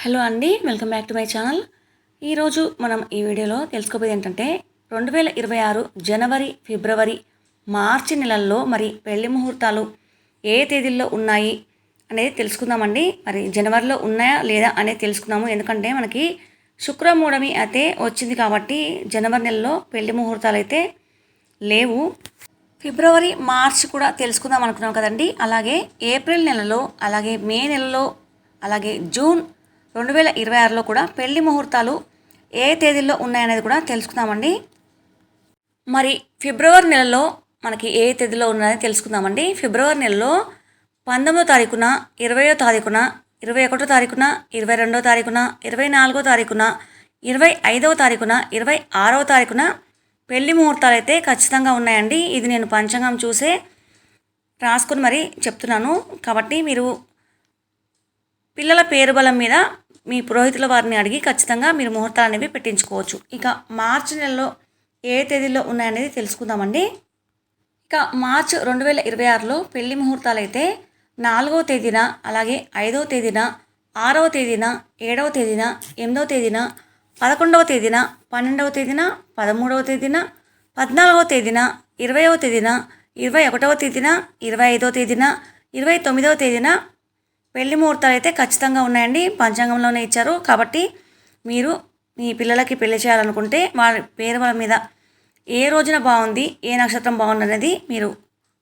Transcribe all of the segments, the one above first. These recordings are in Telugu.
హలో అండి, welcome back to my channel. ఈరోజు మనం ఈ వీడియోలో తెలుసుకోబోయేది ఏంటంటే 2026 జనవరి, ఫిబ్రవరి, మార్చి నెలల్లో మరి పెళ్లి ముహూర్తాలు ఏ తేదీల్లో ఉన్నాయి అనేది తెలుసుకుందామండి. మరి జనవరిలో ఉన్నాయా లేదా అనేది తెలుసుకుందాము. ఎందుకంటే మనకి శుక్రమూఢమి అయితే వచ్చింది కాబట్టి జనవరి నెలలో పెళ్లి ముహూర్తాలు అయితే లేవు. ఫిబ్రవరి, మార్చ్ కూడా తెలుసుకుందాం అనుకున్నాం కదండి. అలాగే ఏప్రిల్ నెలలో, అలాగే మే నెలలో, అలాగే జూన్ 2026లో కూడా పెళ్లి ముహూర్తాలు ఏ తేదీల్లో ఉన్నాయనేది కూడా తెలుసుకుందామండి. మరి ఫిబ్రవరి నెలలో మనకి ఏ తేదీలో ఉన్నాయని తెలుసుకుందామండి. ఫిబ్రవరి నెలలో 19వ తారీఖున, 20వ తారీఖున, 21వ తారీఖున, 22వ తారీఖున, 24వ తారీఖున, 25వ తారీఖున, 26వ తారీఖున పెళ్లి ముహూర్తాలు అయితే ఖచ్చితంగా ఉన్నాయండి. ఇది నేను పంచాంగం చూసే రాసుకొని మరి చెప్తున్నాను. కాబట్టి మీరు పిల్లల పేరు బలం మీద మీ పురోహితుల వారిని అడిగి ఖచ్చితంగా మీరు ముహూర్తాలు అనేవి పెట్టించుకోవచ్చు. ఇక మార్చి నెలలో ఏ తేదీలో ఉన్నాయనేది తెలుసుకుందామండి. ఇక మార్చ్ 2026లో పెళ్లి ముహూర్తాలు అయితే 4వ తేదీన, అలాగే 5వ తేదీన, 6వ తేదీన, 7వ తేదీన, 8వ తేదీన, 11వ తేదీన, 12వ తేదీన, 13వ తేదీన, 14వ తేదీన, 20వ తేదీన, 21వ తేదీన, 25వ తేదీన, 29వ తేదీన పెళ్లి ముహూర్తాలు అయితే ఖచ్చితంగా ఉన్నాయండి. పంచాంగంలోనే ఇచ్చారు. కాబట్టి మీరు మీ పిల్లలకి పెళ్లి చేయాలనుకుంటే వారి పేరు వాళ్ళ మీద ఏ రోజున బాగుంది, ఏ నక్షత్రం బాగుంది అనేది మీరు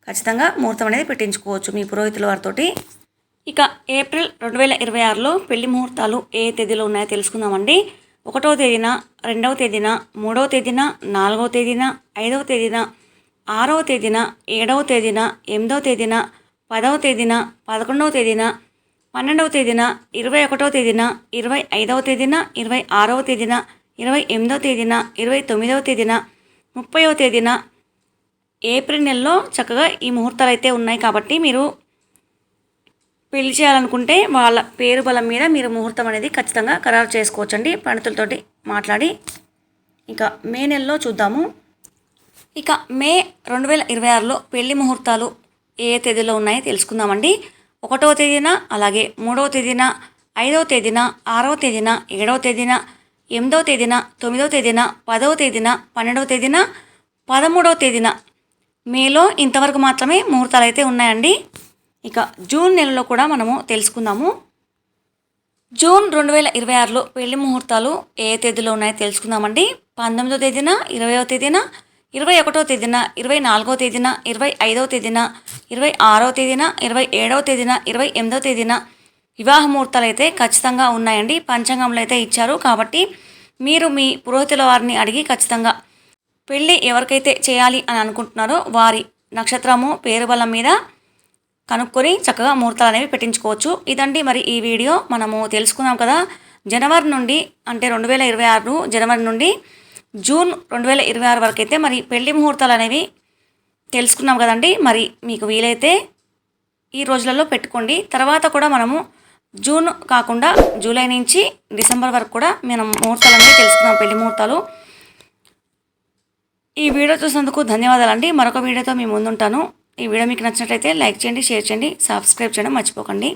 ఖచ్చితంగా ముహూర్తం అనేది పెట్టించుకోవచ్చు మీ పురోహితుల వారితోటి. ఇక ఏప్రిల్ 2026లో పెళ్లి ముహూర్తాలు ఏ తేదీలో ఉన్నాయో తెలుసుకుందామండి. 1వ తేదీన, 2వ తేదీన, 3వ తేదీన, 4వ తేదీన, 5వ తేదీన, 6వ తేదీన, 7వ తేదీన, 8వ తేదీన, 10వ తేదీన, 11వ తేదీన, 12వ తేదీన, 21వ తేదీన, 25వ తేదీన, 26వ తేదీన, 28వ తేదీన, 29వ తేదీన, 30వ తేదీన ఏప్రిల్ నెలలో చక్కగా ఈ ముహూర్తాలు అయితే ఉన్నాయి. కాబట్టి మీరు పెళ్లి చేయాలనుకుంటే వాళ్ళ పేరు బలం మీద మీరు ముహూర్తం అనేది ఖచ్చితంగా ఖరారు చేసుకోవచ్చండి పండితులతోటి మాట్లాడి. ఇక మే నెలలో చూద్దాము. ఇక మే 2026లో పెళ్లి ముహూర్తాలు ఏ తేదీలో ఉన్నాయో తెలుసుకుందామండి. 1వ తేదీన, అలాగే 3వ తేదీన, 5వ తేదీన, 6వ తేదీన, 7వ తేదీన, 8వ తేదీన, 9వ తేదీన, 10వ తేదీన, 12వ తేదీన, 13వ తేదీన మేలో ఇంతవరకు మాత్రమే ముహూర్తాలు అయితే ఉన్నాయండి. ఇక జూన్ నెలలో కూడా మనము తెలుసుకుందాము. జూన్ 2026లో పెళ్లి ముహూర్తాలు ఏ తేదీలో ఉన్నాయో తెలుసుకుందామండి. 19వ తేదీన, 20వ తేదీన, 21వ తేదీన, 24వ తేదీన, 25వ తేదీన, 26వ తేదీన, 27వ తేదీన, 28వ తేదీన వివాహ ముహూర్తాలు అయితే ఖచ్చితంగా ఉన్నాయండి. పంచాంగంలో అయితే ఇచ్చారు. కాబట్టి మీరు మీ పురోహితుల వారిని అడిగి ఖచ్చితంగా పెళ్ళి ఎవరికైతే చేయాలి అని అనుకుంటున్నారో వారి నక్షత్రము, పేరు బలం మీద కనుక్కొని చక్కగా ముహూర్తాలు అనేవి పెట్టించుకోవచ్చు. ఇదండి మరి ఈ వీడియో. మనము తెలుసుకున్నాం కదా, జనవరి నుండి అంటే 2026 జనవరి నుండి జూన్ 2026 వరకు అయితే మరి పెళ్లి ముహూర్తాలు అనేవి తెలుసుకున్నాం కదండి. మరి మీకు వీలైతే ఈ రోజులలో పెట్టుకోండి. తర్వాత కూడా మనము జూన్ కాకుండా జూలై నుంచి డిసెంబర్ వరకు కూడా మనం ముహూర్తాలు అనేవి తెలుసుకున్నాం, పెళ్లి ముహూర్తాలు. ఈ వీడియో చూసినందుకు ధన్యవాదాలండి. మరొక వీడియోతో మీ ముందుంటాను. ఈ వీడియో మీకు నచ్చినట్లయితే లైక్ చేయండి, షేర్ చేయండి, సబ్స్క్రైబ్ చేయడం మర్చిపోకండి.